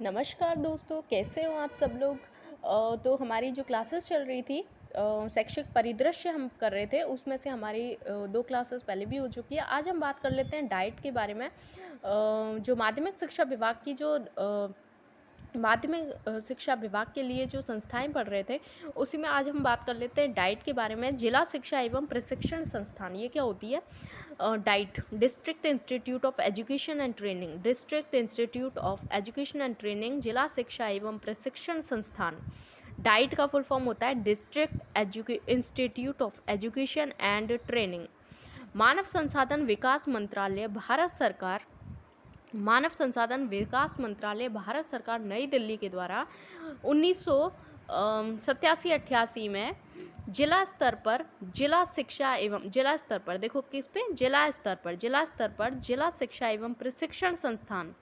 नमस्कार दोस्तों, कैसे हो आप सब लोग। तो हमारी जो क्लासेस चल रही थी, शैक्षिक परिदृश्य हम कर रहे थे, उसमें से हमारी 2 क्लासेस पहले भी हो चुकी है। आज हम बात कर लेते हैं डाइट के बारे में। जो माध्यमिक शिक्षा विभाग की जो माध्यमिक शिक्षा विभाग के लिए जो संस्थाएं पढ़ रहे थे, उसी में आज हम बात कर लेते हैं डाइट के बारे में। जिला शिक्षा एवं प्रशिक्षण संस्थान, ये क्या होती है? Diet, district institute of education and training. District institute of education and training जिला शिक्षा एवं प्रशिक्षण संस्थान। डाइट का फुल फॉर्म होता है district institute of education and training. मानव संसाधन विकास मंत्रालय भारत सरकार, मानव संसाधन विकास मंत्रालय भारत सरकार नई दिल्ली के द्वारा 1987-88 में जिला स्तर पर जिला शिक्षा एवं जिला स्तर पर, देखो किस पे, जिला स्तर पर जिला शिक्षा एवं प्रशिक्षण संस्थान।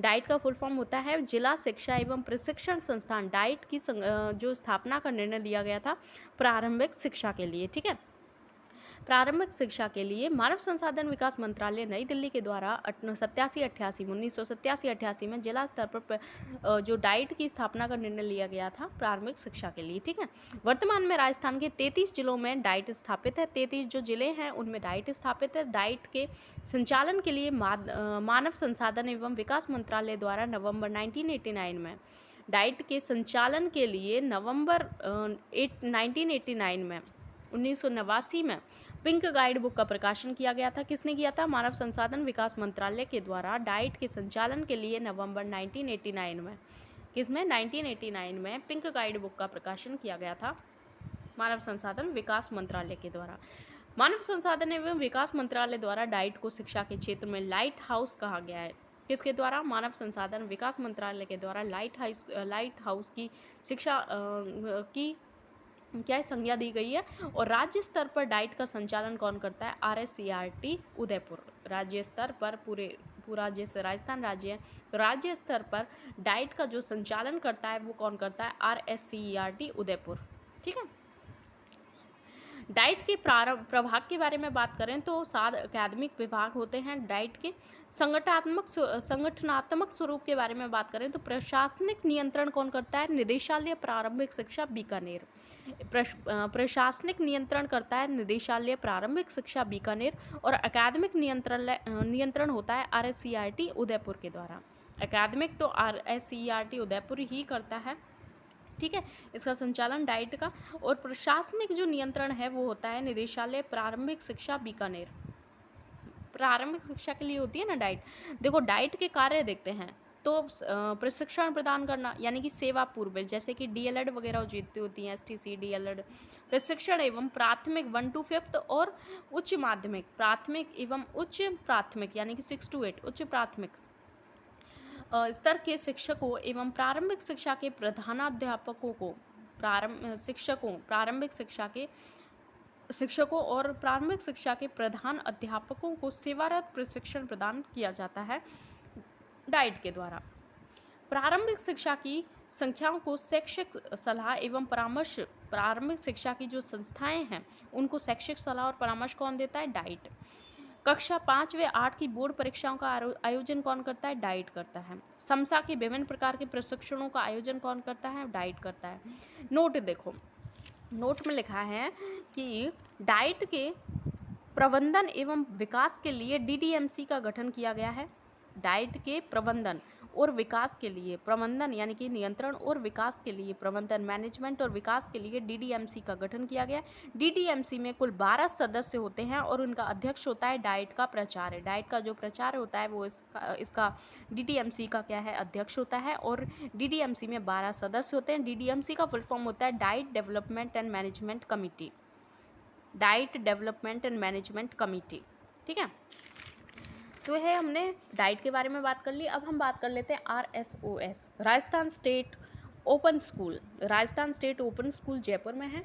डाइट का फुल फॉर्म होता है जिला शिक्षा एवं प्रशिक्षण संस्थान। डाइट की जो स्थापना का निर्णय लिया गया था प्रारंभिक शिक्षा के लिए, ठीक है। प्रारंभिक शिक्षा के लिए मानव संसाधन विकास मंत्रालय नई दिल्ली के द्वारा 1987-88 में जिला स्तर पर जो डाइट की स्थापना का निर्णय लिया गया था प्रारंभिक शिक्षा के लिए, ठीक है। वर्तमान में राजस्थान के 33 जिलों में डाइट स्थापित है। 33 जो जिले हैं उनमें डाइट स्थापित है। डाइट के संचालन के लिए मानव संसाधन एवं विकास मंत्रालय द्वारा नवंबर 1989 में, डाइट के संचालन के लिए नवंबर 1989 में, 1989 में पिंक गाइड बुक का प्रकाशन किया गया था। किसने किया था? मानव संसाधन विकास मंत्रालय के द्वारा डाइट के संचालन के लिए नवंबर 1989 में, किसमें, 1989 में पिंक गाइड बुक का प्रकाशन किया गया था मानव संसाधन विकास मंत्रालय के द्वारा। मानव संसाधन एवं विकास मंत्रालय द्वारा डाइट को शिक्षा के क्षेत्र में लाइट हाउस कहा गया है। किसके द्वारा? मानव संसाधन विकास मंत्रालय के द्वारा लाइट हाउस की शिक्षा की क्या संज्ञा दी गई है। और राज्य स्तर पर डाइट का संचालन कौन करता है? RSCRT उदयपुर। राज्य स्तर पर पूरा जैसे राजस्थान राज्य है तो राज्य स्तर पर डाइट का जो संचालन करता है वो कौन करता है? RSCERT उदयपुर, ठीक है। डाइट के प्रभाग के बारे में बात करें तो 7 अकादमिक विभाग होते हैं डाइट के। संगठनात्मक स्वरूप के बारे में बात करें तो प्रशासनिक नियंत्रण कौन करता है? निदेशालय प्रारंभिक शिक्षा बीकानेर। प्रशासनिक नियंत्रण करता है निदेशालय प्रारंभिक शिक्षा बीकानेर। और अकादमिक नियंत्रण होता है RSCRT उदयपुर के द्वारा। अकादमिक तो RSCRT उदयपुर ही करता है, ठीक है, इसका संचालन डाइट का। और प्रशासनिक जो नियंत्रण है वो होता है निदेशालय प्रारंभिक शिक्षा बीकानेर। प्रारंभिक शिक्षा के लिए होती है ना डाइट। देखो डाइट के कार्य देखते हैं तो प्रशिक्षण प्रदान करना यानी कि सेवा पूर्व, जैसे कि DLED वगैरह जीतती होती हैं, STC DLED। प्रशिक्षण एवं प्राथमिक 1 to 5 और उच्च माध्यमिक, प्राथमिक एवं उच्च प्राथमिक यानी कि 6 to 8 उच्च प्राथमिक स्तर के शिक्षकों एवं प्रारंभिक शिक्षा के प्रधानाध्यापकों को प्रारंभिक शिक्षा के शिक्षकों और प्रारंभिक शिक्षा के प्रधान अध्यापकों को सेवारत प्रशिक्षण प्रदान किया जाता है डाइट के द्वारा। प्रारंभिक शिक्षा की संख्याओं को शैक्षिक सलाह एवं परामर्श, प्रारंभिक शिक्षा की जो संस्थाएं हैं उनको शैक्षिक सलाह और परामर्श कौन देता है? डाइट। कक्षा 5 व 8 की बोर्ड परीक्षाओं का आयोजन कौन करता है? डाइट करता है। समसा के विभिन्न प्रकार के प्रशिक्षणों का आयोजन कौन करता है? डाइट करता है। नोट देखो, नोट में लिखा है कि डाइट के प्रबंधन एवं विकास के लिए DDMC का गठन किया गया है। डाइट के प्रबंधन और विकास के लिए, प्रबंधन यानी कि नियंत्रण और विकास के लिए, प्रबंधन मैनेजमेंट और विकास के लिए DDMC का गठन किया गया। DDMC में कुल 12 सदस्य होते हैं और उनका अध्यक्ष होता है डाइट का प्राचार्य। डाइट का जो प्राचार्य होता है वो इसका DDMC का क्या है? अध्यक्ष होता है। और DDMC में 12 सदस्य होते हैं। DDMC का फुल फॉर्म होता है diet development and management committee. Diet development and management committee, ठीक है। तो है हमने डाइट के बारे में बात कर ली। अब हम बात कर लेते हैं RSOS, Rajasthan state open school. Rajasthan state open school Jaipur में है,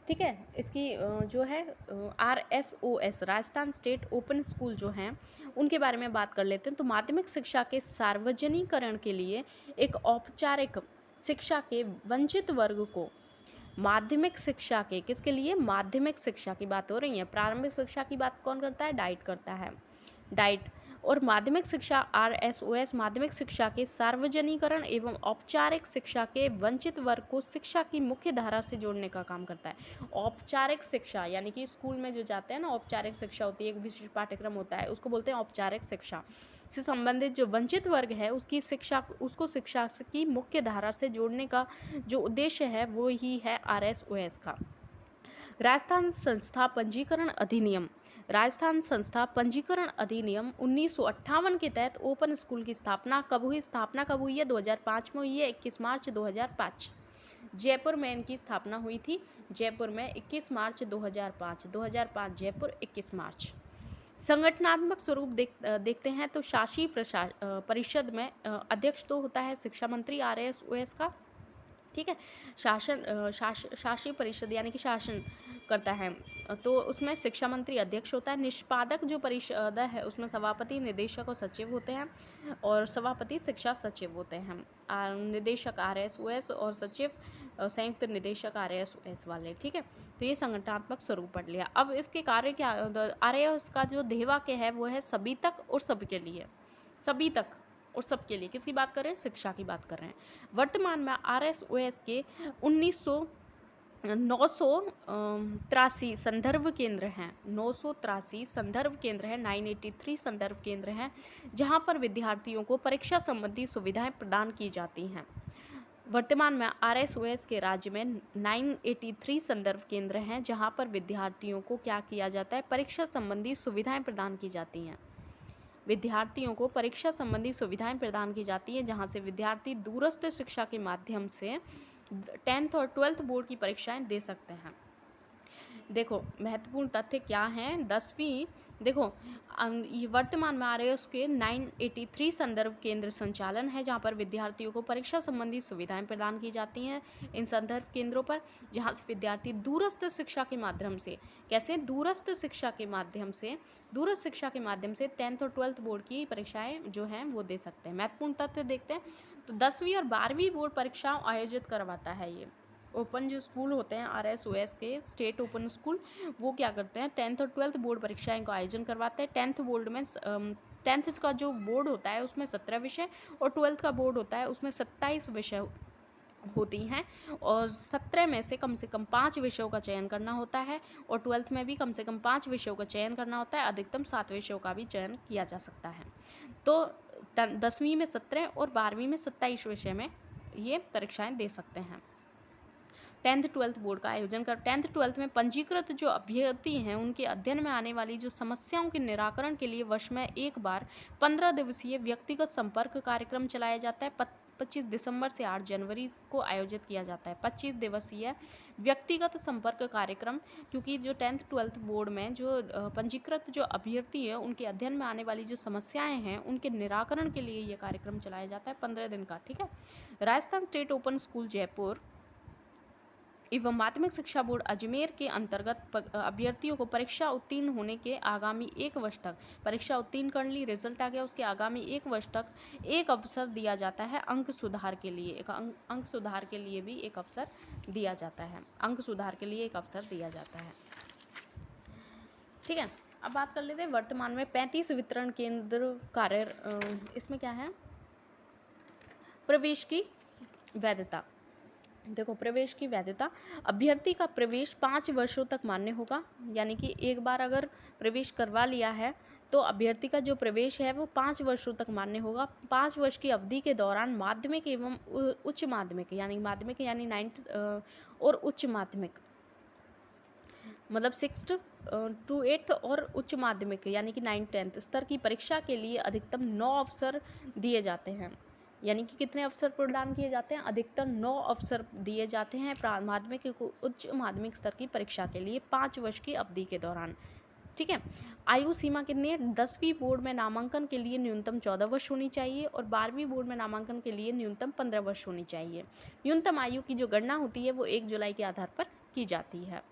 ठीक है। इसकी जो है RSOS, Rajasthan state open school जो हैं उनके बारे में बात कर लेते हैं। तो माध्यमिक शिक्षा के सार्वजनिकरण के लिए एक औपचारिक शिक्षा के वंचित वर्ग को, माध्यमिक शिक्षा के, किसके लिए? माध्यमिक शिक्षा की बात हो रही है। प्रारंभिक शिक्षा की बात कौन करता है? डाइट करता है। डाइट और माध्यमिक शिक्षा RSOS माध्यमिक शिक्षा के सार्वजनिकरण एवं औपचारिक शिक्षा के वंचित वर्ग को शिक्षा की मुख्य धारा से जोड़ने का काम करता है। औपचारिक शिक्षा यानी कि स्कूल में जो जाते हैं ना, औपचारिक शिक्षा होती है, एक विशिष्ट पाठ्यक्रम होता है, उसको बोलते हैं औपचारिक शिक्षा से संबंधित जो वंचित वर्ग है उसकी शिक्षा, उसको शिक्षा की मुख्य धारा से जोड़ने का जो उद्देश्य है वो ही है RSOS का। राजस्थान संस्था पंजीकरण अधिनियम, राजस्थान संस्था पंजीकरण अधिनियम 1958 के तहत ओपन स्कूल की स्थापना कब हुई? स्थापना कब हुई है? 2005 में हुई है, 21 मार्च 2005। जयपुर में इनकी स्थापना हुई थी, जयपुर में 21 मार्च 2005 जयपुर 21 मार्च। संगठनात्मक स्वरूप देखते हैं तो शासी परिषद में अध्यक्ष तो होता है शिक्षा मंत्री RSOS का, ठीक है। शासी परिषद यानी कि शासन करता है, तो उसमें शिक्षा मंत्री अध्यक्ष होता है। निष्पादक जो परिषद है उसमें सभापति, निदेशक और सचिव होते हैं, और सभापति शिक्षा सचिव होते हैं। निदेशक RSOS और सचिव संयुक्त निदेशक RSOS वाले, ठीक है। तो ये संगठनात्मक स्वरूप पढ़ लिया। अब इसके कार्य क्या, RSOS का जो ध्येय है वो है सभी तक और सबके लिए, सभी तक और सबके लिए। किसकी बात कर रहे हैं? शिक्षा की बात कर रहे हैं। वर्तमान में RSOS के 983 संदर्भ केंद्र हैं, 983 संदर्भ केंद्र हैं, 983 संदर्भ केंद्र हैं, जहां पर विद्यार्थियों को परीक्षा संबंधी सुविधाएं प्रदान की जाती हैं। वर्तमान में RSOS के राज्य में 983 संदर्भ केंद्र हैं, जहां पर विद्यार्थियों को क्या किया जाता है? परीक्षा संबंधी सुविधाएं प्रदान की जाती हैं। विद्यार्थियों को परीक्षा संबंधी सुविधाएं प्रदान की जाती है, जहां से विद्यार्थी दूरस्थ शिक्षा के माध्यम से 10th और 12th बोर्ड की परीक्षाएं दे सकते हैं। देखो महत्वपूर्ण तथ्य क्या हैं? 10वीं, देखो वर्तमान में RSOS के 983 संदर्भ केंद्र संचालन है, जहां पर विद्यार्थियों को परीक्षा संबंधी सुविधाएं प्रदान की जाती हैं इन संदर्भ केंद्रों पर, जहां से विद्यार्थी दूरस्थ शिक्षा के माध्यम से, कैसे? दूरस्थ शिक्षा के माध्यम से, दूरस्थ शिक्षा के माध्यम से 10th और 12th बोर्ड की परीक्षाएं जो हैं वो दे सकते हैं। महत्वपूर्ण तथ्य देखते हैं तो 10वीं और 12वीं बोर्ड परीक्षाओं आयोजित करवाता है ये ओपन जो स्कूल होते हैं RSOS के, स्टेट ओपन स्कूल, वो क्या करते हैं? 10th और 12th बोर्ड परीक्षाएं का आयोजन करवाते हैं। 10th बोर्ड में 10th का जो बोर्ड होता है उसमें 17 विषय और 12th का बोर्ड होता है उसमें 27 विषय होती हैं, और 17 में से कम 5 विषयों का चयन करना होता है, और 12th में भी कम से कम 5 विषयों का चयन करना होता है, अधिकतम 7 विषयों का भी चयन किया जा सकता है। तो 10वीं में 17 और 12वीं में 27 विषय में ये परीक्षाएं दे सकते हैं। 10th 12th बोर्ड का आयोजन कर 10th 12th में पंजीकृत जो अभ्यर्थी हैं उनके अध्ययन में आने वाली जो समस्याओं के निराकरण के लिए वर्ष में एक बार 15 दिवसीय व्यक्तिगत संपर्क कार्यक्रम चलाया जाता है। 25 दिसंबर से 8 जनवरी को आयोजित किया जाता है 25 दिवसीय व्यक्तिगत संपर्क कार्यक्रम, क्योंकि जो 10th 12th बोर्ड में जो पंजीकृत जो अभ्यर्थी है उनके अध्ययन में आने वाली जो समस्याएं हैं उनके निराकरण के लिए ये कार्यक्रम चलाया जाता है 15 दिन का, ठीक है। Rajasthan state open school Jaipur एवं माध्यमिक शिक्षा बोर्ड अजमेर के अंतर्गत अभ्यर्थियों को परीक्षा उत्तीर्ण होने के आगामी 1 वर्ष तक, परीक्षा उत्तीर्ण कर ली, रिजल्ट आ गया, उसके आगामी 1 वर्ष तक एक अवसर दिया जाता है अंक सुधार के लिए, अंक सुधार के लिए भी एक अवसर दिया जाता है, अंक सुधार के लिए एक अवसर दिया जाता है, ठीक है। अब बात कर लेते हैं वर्तमान में 35 वितरण केंद्र कार्य, इसमें क्या है? प्रवेश की वैधता। देखो प्रवेश की वैधता, अभ्यर्थी का प्रवेश 5 वर्षों तक मान्य होगा, यानी कि एक बार अगर प्रवेश करवा लिया है तो अभ्यर्थी का जो प्रवेश है वो 5 वर्षों तक मान्य होगा। 5 वर्ष की अवधि के दौरान माध्यमिक एवं उच्च माध्यमिक यानी 9th और उच्च माध्यमिक मतलब 6th to 8th और उच्च माध्यमिक यानी कि 9th 10th स्तर की परीक्षा के लिए अधिकतम 9 अवसर दिए जाते हैं। यानी कि कितने अवसर प्रदान किए जाते हैं? अधिकतम 9 अवसर दिए जाते हैं माध्यमिक को उच्च माध्यमिक स्तर की परीक्षा के लिए 5 वर्ष की अवधि के दौरान, ठीक है। आयु सीमा कितनी है? 10वीं बोर्ड में नामांकन के लिए न्यूनतम 14 वर्ष होनी चाहिए और 12वीं बोर्ड में नामांकन के लिए न्यूनतम 15 वर्ष होनी चाहिए। न्यूनतम आयु की जो गणना होती है वो 1 जुलाई के आधार पर की जाती है।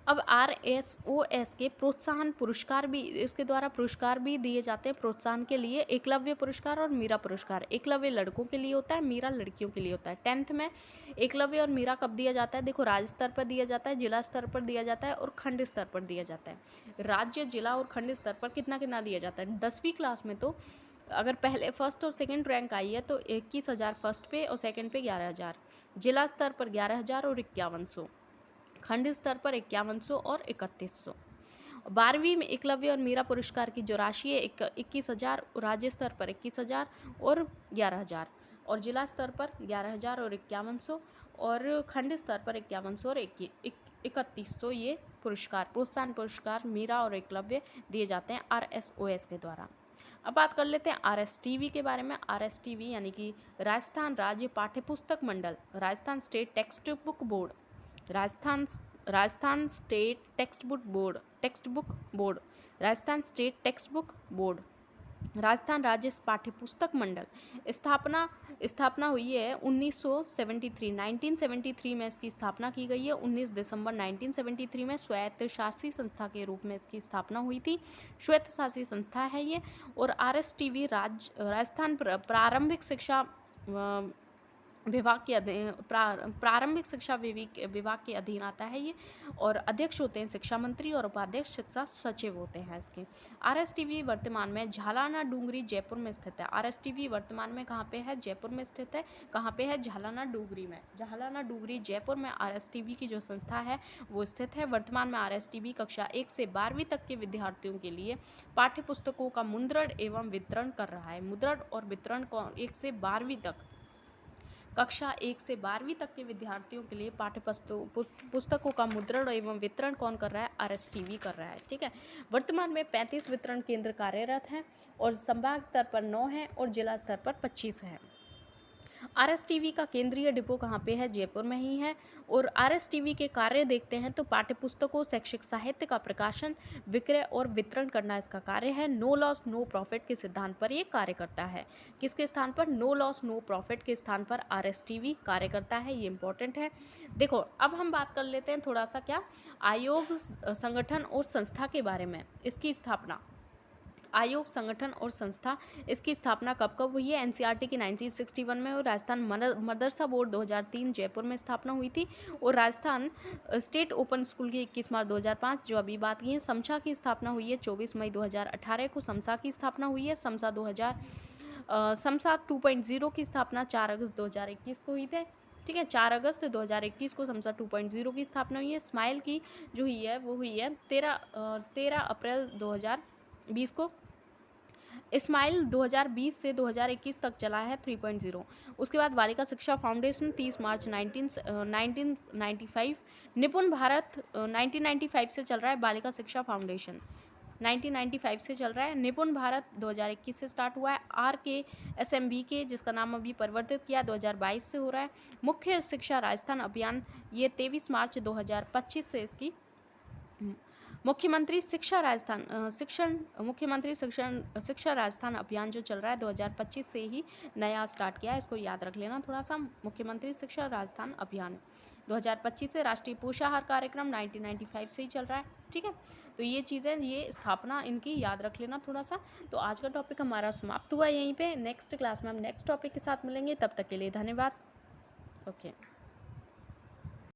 अब RSOS के प्रोत्साहन पुरस्कार भी, इसके द्वारा पुरस्कार भी दिए जाते हैं प्रोत्साहन के लिए। एकलव्य पुरस्कार और मीरा पुरस्कार, एकलव्य लड़कों के लिए होता है, मीरा लड़कियों के लिए होता है। 10th में एकलव्य और मीरा कब दिया जाता है? देखो, राज्य स्तर पर दिया जाता है, जिला स्तर पर दिया जाता है और खंड स्तर पर दिया जाता है। राज्य, जिला और खंड स्तर पर कितना कितना दिया जाता है? 10वीं क्लास में तो अगर पहले फर्स्ट और सेकंड रैंक आई है तो 21,000 फर्स्ट पे और सेकंड पे 11,000, जिला स्तर पर 11,000 और 5100, खंड स्तर पर 5100 और 3100। 12वीं में एकलव्य और मीरा पुरस्कार की जो राशि है 21,000, राज्य स्तर पर 21,000 और 11,000, और जिला स्तर पर 11,000 और 5100, और खंड स्तर पर 5100 और 3100 ये पुरस्कार, प्रोत्साहन पुरस्कार मीरा और एकलव्य दिए जाते हैं RSOS के द्वारा। अब बात कर लेते हैं RSTV के बारे में। RSTV यानी कि राजस्थान राज्य पाठ्यपुस्तक मंडल, Rajasthan state text book board, Rajasthan state text book board, Rajasthan state text book board, Rajasthan राज्य पाठ्यपुस्तक मंडल। स्थापना हुई है 1973 में इसकी स्थापना की गई है। 19 दिसंबर 1973 में स्वायत्त शासी संस्था के रूप में इसकी स्थापना हुई थी। स्वायत्त शासी संस्था है ये। और RSTV राजस्थान प्रारंभिक शिक्षा विभाग के प्रारंभिक शिक्षा विभाग के अधीन आता है ये, और अध्यक्ष होते हैं शिक्षा मंत्री और उपाध्यक्ष शिक्षा सचिव होते हैं इसके। RSTV वर्तमान में झालाना डूंगरी जयपुर में स्थित है। RSTV वर्तमान में कहाँ पे है? जयपुर में स्थित है। कहाँ पे है? झालाना डूंगरी में। झालाना डूंगरी जयपुर में RSTV की जो संस्था है वो स्थित है। वर्तमान में RSTV कक्षा 1 से 12वीं तक के विद्यार्थियों के लिए पाठ्य पुस्तकों का मुद्रण एवं वितरण कर रहा है। मुद्रण और वितरण को 1 से 12वीं तक, कक्षा 1 से 12वीं तक के विद्यार्थियों के लिए पाठ्य पुस्तकों का मुद्रण एवं वितरण कौन कर रहा है? RSTV कर रहा है। ठीक है। वर्तमान में 35 वितरण केंद्र कार्यरत हैं और संभाग स्तर पर 9 हैं और जिला स्तर पर 25 हैं। RSTV का केंद्रीय डिपो कहाँ पे है? जयपुर में ही है। और RSTV के कार्य देखते हैं तो पाठ्यपुस्तकों, शैक्षिक साहित्य का प्रकाशन, विक्रय और वितरण करना इसका कार्य है। नो लॉस नो प्रॉफिट के सिद्धांत पर ये कार्य करता है। किसके स्थान पर? नो लॉस नो प्रॉफिट के स्थान पर RSTV कार्य करता है। ये इंपॉर्टेंट है। देखो, अब हम बात कर लेते हैं थोड़ा सा क्या आयोग, संगठन और संस्था के बारे में। इसकी स्थापना, आयोग, संगठन और संस्था, इसकी स्थापना कब कब हुई है? NCERT की 1961 में, और राजस्थान मदरसा बोर्ड 2003 जयपुर में स्थापना हुई थी। और राजस्थान स्टेट ओपन स्कूल की 21 मार्च 2005 जो अभी बात की है। समसा की स्थापना हुई है 24 मई 2018 को। समसा की स्थापना हुई है। समसा 2.0 की स्थापना 4 अगस्त 2021 को हुई थी। ठीक है, 4 अगस्त 2021 को समसा 2.0 की स्थापना हुई है। स्माइल की जो हुई है वो हुई है 13 अप्रैल 2020 को। स्माइल 2020 से 2021 तक चला है 3.0। उसके बाद बालिका शिक्षा फाउंडेशन 30 मार्च 1995। निपुण भारत 1995 से चल रहा है। बालिका शिक्षा फाउंडेशन 1995 से चल रहा है। निपुण भारत 2021 से स्टार्ट हुआ है। RKSMBK जिसका नाम अभी परिवर्तित किया 2022 से हो रहा है। मुख्य शिक्षा राजस्थान अभियान ये 23 मार्च 2025 से इसकी मुख्यमंत्री शिक्षा राजस्थान अभियान जो चल रहा है 2025 से ही नया स्टार्ट किया है। इसको याद रख लेना थोड़ा सा। मुख्यमंत्री शिक्षा राजस्थान अभियान 2025 से। राष्ट्रीय पोषाहार कार्यक्रम 1995 से ही चल रहा है। ठीक है, तो ये चीज़ें, ये स्थापना इनकी याद रख लेना थोड़ा सा। तो आज का टॉपिक हमारा समाप्त हुआ यहीं पे। नेक्स्ट क्लास में हम नेक्स्ट टॉपिक के साथ मिलेंगे। तब तक के लिए धन्यवाद। ओके।